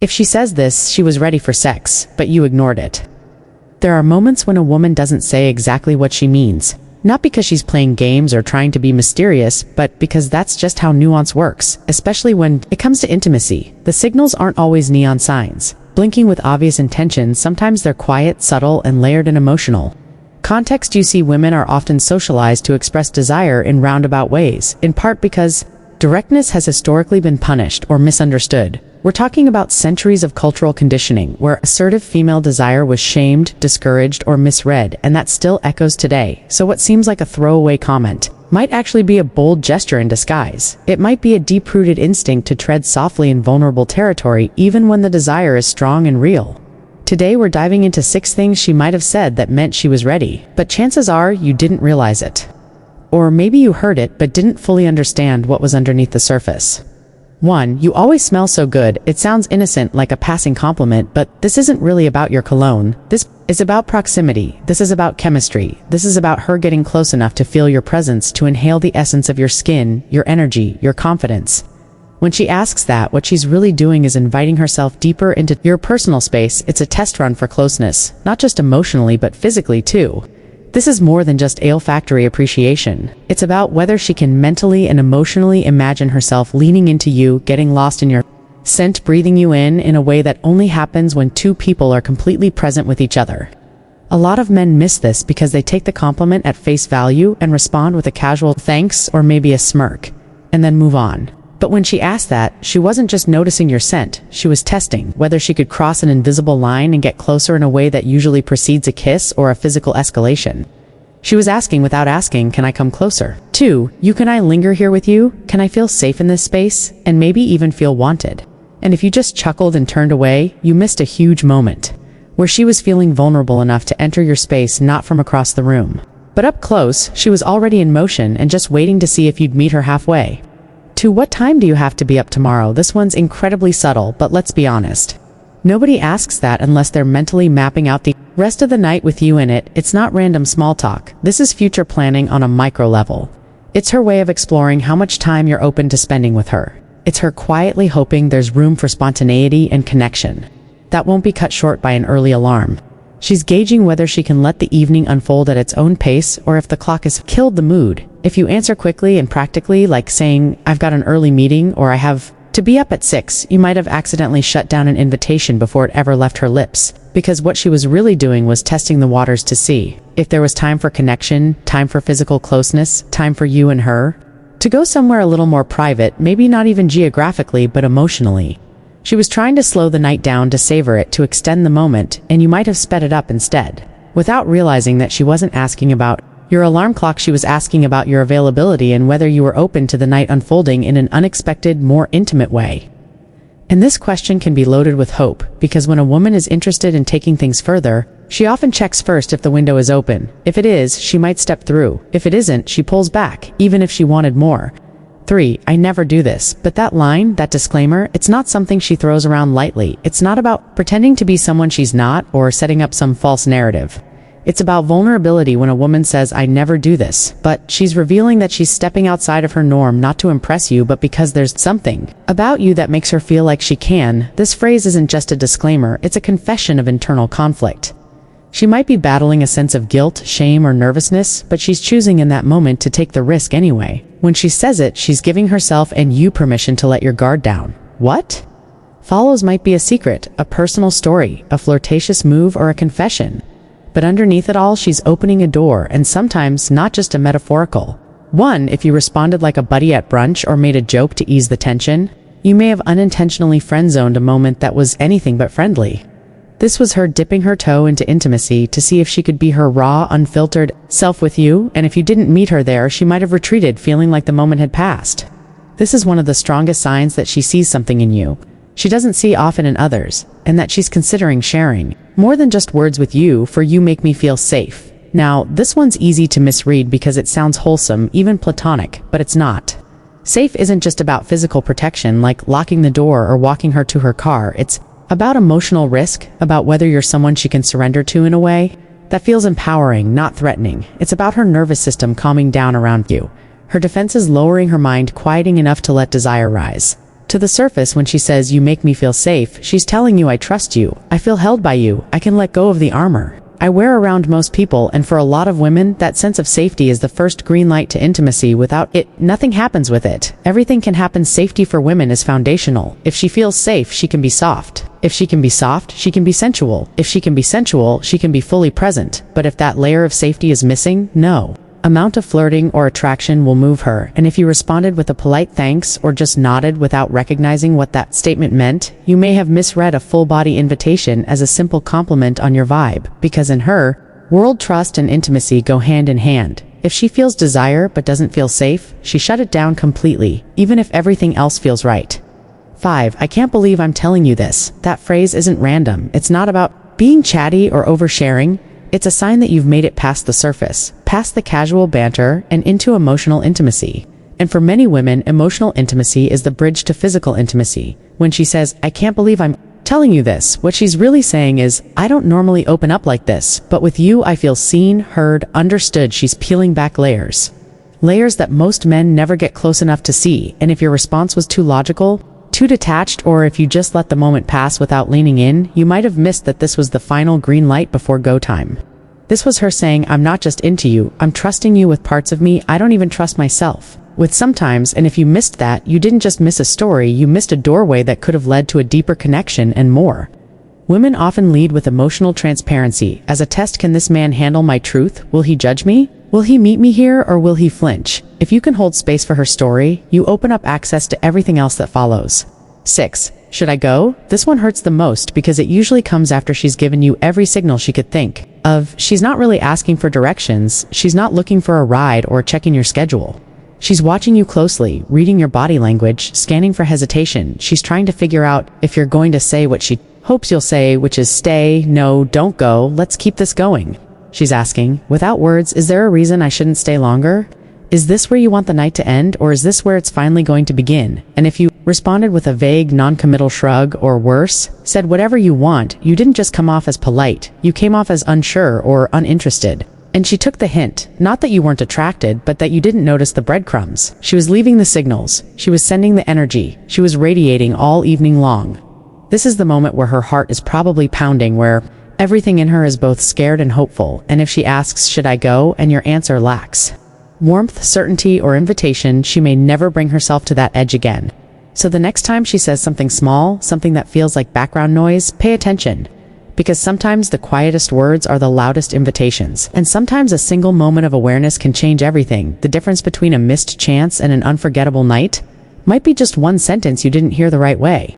If she says this, she was ready for sex, but you ignored it. There are moments when a woman doesn't say exactly what she means. Not because she's playing games or trying to be mysterious, but because that's just how nuance works, especially when it comes to intimacy. The signals aren't always neon signs, blinking with obvious intention. Sometimes they're quiet, subtle, and layered and emotional. Context. You see, women are often socialized to express desire in roundabout ways, in part because directness has historically been punished or misunderstood. We're talking about centuries of cultural conditioning where assertive female desire was shamed, discouraged, or misread, and that still echoes today. So what seems like a throwaway comment might actually be a bold gesture in disguise. It might be a deep-rooted instinct to tread softly in vulnerable territory, even when the desire is strong and real. Today we're diving into 6 things she might have said that meant she was ready, but chances are you didn't realize it. Or maybe you heard it but didn't fully understand what was underneath the surface. 1. You always smell so good. It sounds innocent, like a passing compliment, but this isn't really about your cologne. This is about proximity. This is about chemistry. This is about her getting close enough to feel your presence, to inhale the essence of your skin, your energy, your confidence. When she asks that, what she's really doing is inviting herself deeper into your personal space. It's a test run for closeness, not just emotionally but physically too. This is more than just olfactory appreciation. It's about whether she can mentally and emotionally imagine herself leaning into you, getting lost in your scent, breathing you in a way that only happens when 2 people are completely present with each other. A lot of men miss this because they take the compliment at face value and respond with a casual thanks or maybe a smirk, and then move on. But when she asked that, she wasn't just noticing your scent, she was testing whether she could cross an invisible line and get closer in a way that usually precedes a kiss or a physical escalation. She was asking without asking, can I come closer? 2. Can I linger here with you? Can I feel safe in this space? And maybe even feel wanted? And if you just chuckled and turned away, you missed a huge moment, where she was feeling vulnerable enough to enter your space not from across the room, but up close. She was already in motion and just waiting to see if you'd meet her halfway. 2. What time do you have to be up tomorrow? This one's incredibly subtle, but let's be honest. Nobody asks that unless they're mentally mapping out the rest of the night with you in it. It's not random small talk. This is future planning on a micro level. It's her way of exploring how much time you're open to spending with her. It's her quietly hoping there's room for spontaneity and connection that won't be cut short by an early alarm. She's gauging whether she can let the evening unfold at its own pace or if the clock has killed the mood. If you answer quickly and practically, like saying, I've got an early meeting or I have to be up at 6, you might have accidentally shut down an invitation before it ever left her lips, because what she was really doing was testing the waters to see if there was time for connection, time for physical closeness, time for you and her to go somewhere a little more private, maybe not even geographically but emotionally. She was trying to slow the night down, to savor it, to extend the moment, and you might have sped it up instead, without realizing that she wasn't asking about your alarm clock. She was asking about your availability and whether you were open to the night unfolding in an unexpected, more intimate way. And this question can be loaded with hope, because when a woman is interested in taking things further, she often checks first if the window is open. If it is, she might step through. If it isn't, she pulls back, even if she wanted more. 3. I never do this. But that line, that disclaimer, it's not something she throws around lightly. It's not about pretending to be someone she's not or setting up some false narrative. It's about vulnerability. When a woman says, I never do this, but she's revealing that she's stepping outside of her norm, not to impress you, but because there's something about you that makes her feel like she can. This phrase isn't just a disclaimer, it's a confession of internal conflict. She might be battling a sense of guilt, shame, or nervousness, but she's choosing in that moment to take the risk anyway. When she says it, she's giving herself and you permission to let your guard down. What follows might be a secret, a personal story, a flirtatious move, or a confession. But underneath it all, she's opening a door, and sometimes not just a metaphorical one. If you responded like a buddy at brunch or made a joke to ease the tension, you may have unintentionally friend-zoned a moment that was anything but friendly. This was her dipping her toe into intimacy to see if she could be her raw, unfiltered self with you, and if you didn't meet her there, she might have retreated, feeling like the moment had passed. This is one of the strongest signs that she sees something in you she doesn't see often in others, and that she's considering sharing more than just words with you. For you make me feel safe. Now, this one's easy to misread because it sounds wholesome, even platonic, but it's not. Safe isn't just about physical protection, like locking the door or walking her to her car. It's about emotional risk, about whether you're someone she can surrender to in a way that feels empowering, not threatening. It's about her nervous system calming down around you, her defenses lowering, her mind quieting enough to let desire rise. To the surface, when she says, "You make me feel safe," she's telling you, "I trust you. I feel held by you. I can let go of the armor I wear around most people." And for a lot of women, that sense of safety is the first green light to intimacy. Without it, nothing happens with it. Everything can happen. Safety for women is foundational. If she feels safe, she can be soft. If she can be soft, she can be sensual. If she can be sensual, she can be fully present. But if that layer of safety is missing, no amount of flirting or attraction will move her. And if you responded with a polite thanks or just nodded without recognizing what that statement meant, you may have misread a full-body invitation as a simple compliment on your vibe, because in her world, trust and intimacy go hand in hand. If she feels desire but doesn't feel safe, she shut it down completely, even if everything else feels right. 5. I can't believe I'm telling you this. That phrase isn't random. It's not about being chatty or oversharing. It's a sign that you've made it past the surface, past the casual banter, and into emotional intimacy. And for many women, emotional intimacy is the bridge to physical intimacy. When she says, "I can't believe I'm telling you this," what she's really saying is, "I don't normally open up like this, but with you I feel seen, heard, understood." She's peeling back layers. Layers that most men never get close enough to see. And if your response was too logical, too detached, or if you just let the moment pass without leaning in, you might have missed that this was the final green light before go time. This was her saying, "I'm not just into you, I'm trusting you with parts of me I don't even trust myself." With sometimes, and if you missed that, you didn't just miss a story, you missed a doorway that could have led to a deeper connection and more. Women often lead with emotional transparency. As a test, can this man handle my truth? Will he judge me? Will he meet me here, or will he flinch? If you can hold space for her story, you open up access to everything else that follows. 6. Should I go? This one hurts the most because it usually comes after she's given you every signal she could think of. She's not really asking for directions. She's not looking for a ride or checking your schedule. She's watching you closely, reading your body language, scanning for hesitation. She's trying to figure out if you're going to say what she hopes you'll say, which is stay, no, don't go, let's keep this going. She's asking, without words, is there a reason I shouldn't stay longer? Is this where you want the night to end, or is this where it's finally going to begin? And if you responded with a vague, non-committal shrug, or worse, said whatever you want, you didn't just come off as polite, you came off as unsure or uninterested. And she took the hint, not that you weren't attracted, but that you didn't notice the breadcrumbs. She was leaving the signals. She was sending the energy. She was radiating all evening long. This is the moment where her heart is probably pounding, where everything in her is both scared and hopeful. And if she asks, "Should I go?" and your answer lacks warmth, certainty, or invitation, she may never bring herself to that edge again. So the next time she says something small, something that feels like background noise, pay attention. Because sometimes the quietest words are the loudest invitations. And sometimes a single moment of awareness can change everything. The difference between a missed chance and an unforgettable night might be just one sentence you didn't hear the right way.